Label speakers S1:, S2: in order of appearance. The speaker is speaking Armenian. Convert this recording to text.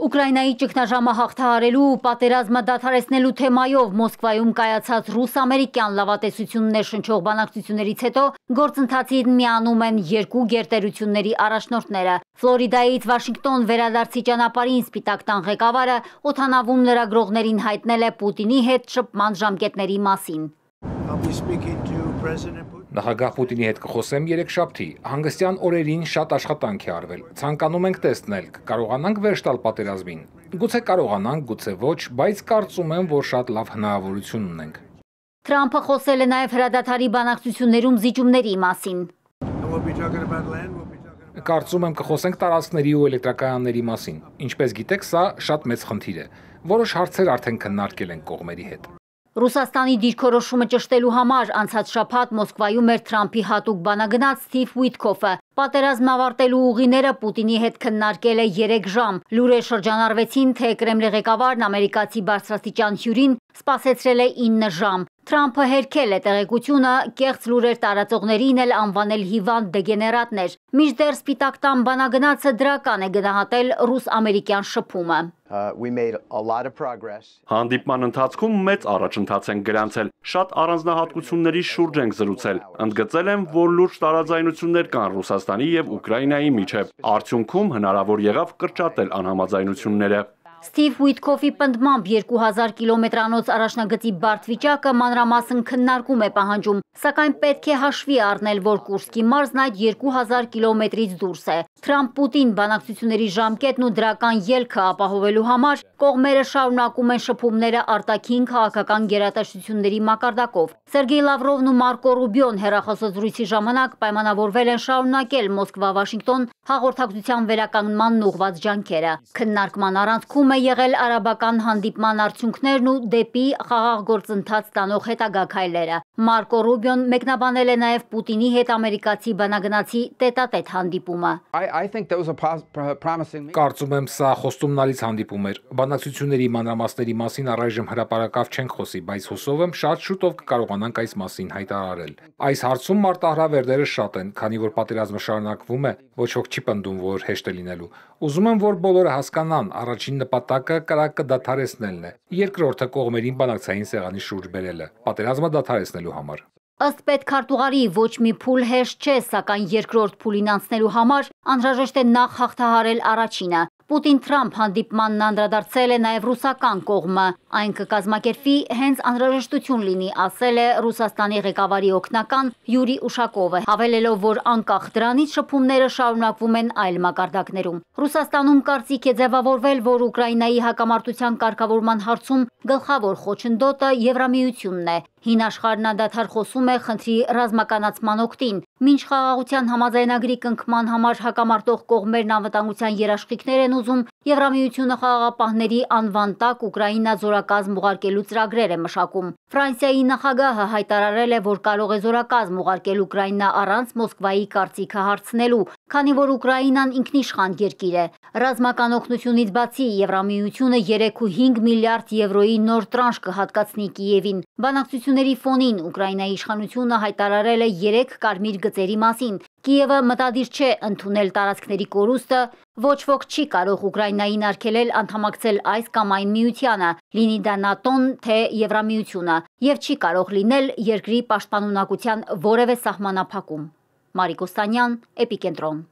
S1: Ուկրաինայի ճգնաժամը հաղթահարելու ու պատերազմը դադարեցնելու թեմայով Մոսկվայում կայացած ռուս-ամերիկյան լավատեսություններ շնչող բանակցություններից հետո գործընթացին միանում են երկու գերտերությունների առաջնորդները։ Ֆլորիդայից Վաշինգտոն վերադարձի ճանապարհին Սպիտակ տան ղեկավարը օդանավում լրագրողներին հայտնել է Պուտինի հետ շփման ժամկետների մասին։
S2: Նախագահ Պուտինի հետ կխոսեմ երեքշաբթի։ Հանգստյան օրերին շատ աշխատանք է արվել։ Ցանկանում ենք տեսնել, կկարողանանք վերջ տալ պատերազմին։ Գուցե կարողանանք, գուցե ոչ, բայց կարծում եմ, որ շատ լավ հնարավորություն ունենք։
S1: Թրամփը խոսել է նաև հրադադարի բանակցություններում զիջումների մասին։
S2: Կարծում եմ կխոսենք տարածքների ու էլեկտրակայանների մասին։ Ինչպես գիտեք, սա շատ մեծ խնդիր է։ Որոշ հարցեր արդեն քննարկել ենք կողմերի հետ։
S1: Ռուսաստանի դիրքորոշումը ճշտելու համար անցած շաբաթ Մոսկվայում էր Թրամփի հատուկ բանագնաց Սթիվ Ուիթքոֆը։ Պատերազմն ավարտելու ուղիները Պուտինի հետ քննարկել է 3 ժամ։ Լուրեր շրջանառվեցին, թե Կրեմլի ղեկավարն ամերիկացի բարձրաստիճան հյուրին սպասեցրել է 9 ժամ։ Թրամփը հերքել է տեղեկությունը, կեղծ լուրեր տարածողներին էլ անվանել հիվանդ դեգեներատներ։ Մինչդեռ Սպիտակ տան բանագնացը դրական է գնահատել ռուս-ամերիկյան շփումը։
S3: Հանդիպման ընթացքում մեծ առաջընթաց ենք գրանցել, շատ առանձնահատկությունների շուրջ ենք զրուցել։ Ընդգծել եմ, որ լուրջ տարաձայնություններ կան Ռուսաստանի եւ Ուկրաինայի միջև։ Արդյունքում հնարավոր եղավ կրճատել անհամաձայնությունները։
S1: Սթիվ Ուիթքոֆի պնդմամբ 2000 կիլոմետրանոց առաջնագծի բարդ վիճակը մանրամասն քննարկում է պահանջում, սակայն պետք է հաշվի առնել, որ Կուրսկի մարզն այդ 2000 կիլոմետրից դուրս է։ Թրամփ-Պուտին բանակցությունների ժամկետն ու դրական ելքը ապահովելու համար կողմերը շարունակում են շփումները արտաքին քաղաքական գերատեսչությունների մակարդակով։ Սերգեյ Լավրովն ու Մարկո Ռուբիոն հեռախոսազրույցի ժամանակ պայմանավորվել են շարունակել Մոսկվա-Վաշինգտոն հաղորդակցության վերականգնման ուղղված ջանքերը։ Քննարկման առանցքում է եղել արաբական հանդիպման արդյունքներն ու դեպի խաղաղ գործընթաց տանող հետագա քայլերը։ Մարկո Ռուբիոն մեկնաբանել է նաև Պուտինի հետ ամերիկացի բանագնացի տետատետ հանդիպումը։
S2: Կարծում եմ, սա խոստումնալից հանդիպում էր։ Բանակցությունների մանրամասների մասին առայժմ հրապարակավ չենք խոսի, բայց հուսով եմ շատ շուտով կկարողանանք այս մասին հայտարարել։ Այս հարցում մարտահրավերները շատ են, քանի որ պատերազմը շարունակվում է, ոչ ոք չի պնդում, որ հեշտ է լինելու։ Ուզում եմ, որ բոլորը հասկանան, առաջին նպատակը կրակը դադարեցնելն է, երկրորդը կողմերին բանակցային սեղանի շուրջ բերելը, պատերազմը դադարեցնելու համար։
S1: Ըստ պետքարտուղարի ոչ մի փուլ հեշտ չէ, սակայն երկրորդ փուլին անցնելու համար անհրաժեշտ է նախ հաղթահարել առաջինը։ Պուտին-Թրամփ հանդիպմանն անդրադարձել է նաև ռուսական կողմը։ Այն կկազմակերպվի հենց անհրաժեշտություն լինի, ասել է Ռուսաստանի ղեկավարի օգնական Յուրի Ուշակովը, հավելելով, որ անկախ դրանից շփումները շարունակվում են այլ մակարդակներում։ Ռուսաստանում կարծիք է ձևավորվել, որ Ուկրաինայի հակամարտության կարգավորման հարցում գլխավոր խոչընդոտը Եվրամիությունն է։ Հին աշխարհն անդադար խոսում է խնդրի ռազմականացման օգտին։ Մինչ խաղաղության համաձայնագրի կնքման համար հակամարտող կողմերն անվտանգության երաշխիքներ են ուզում, Եվրամիությունը խաղաղապահների անվան տակ Ուկրաինա զորակազմ ուղարկելու ծրագրեր է մշակում։ Ֆրանսիայի նախագահը հայտարարել է, որ կարող է զորակազմ ուղարկել Ուկրաինա առանց Մոսկվայի կարծիքը հարցնելու, քանի որ Ուկրաինան ինքնիշխան երկիր է։ Ռազմական օգնությունից բացի Եվրամիությունը 3.5 միլիարդ եվրոյի նոր տրանշ կհատկացնի Կիևին։ Բանակցությունների ֆոնին Ուկրաինայի իշխանությունը հայտարարել է 3 կարմիր գծերի մասին։ Կիևը մտադիր չէ ընդունել տարածքների կորուստը, ոչ ոք չի կարող Ուկրաինային արգելել անդամակցել այս կամ այն միությանը, լինի դա ՆԱՏՕ-ն, թե Եվրամիությունը, եւ չի կարող լինել երկրի պաշտպանունակության որևէ սահմանափակում։ Մարիկ Օստանյան, Էպիկենտրոն։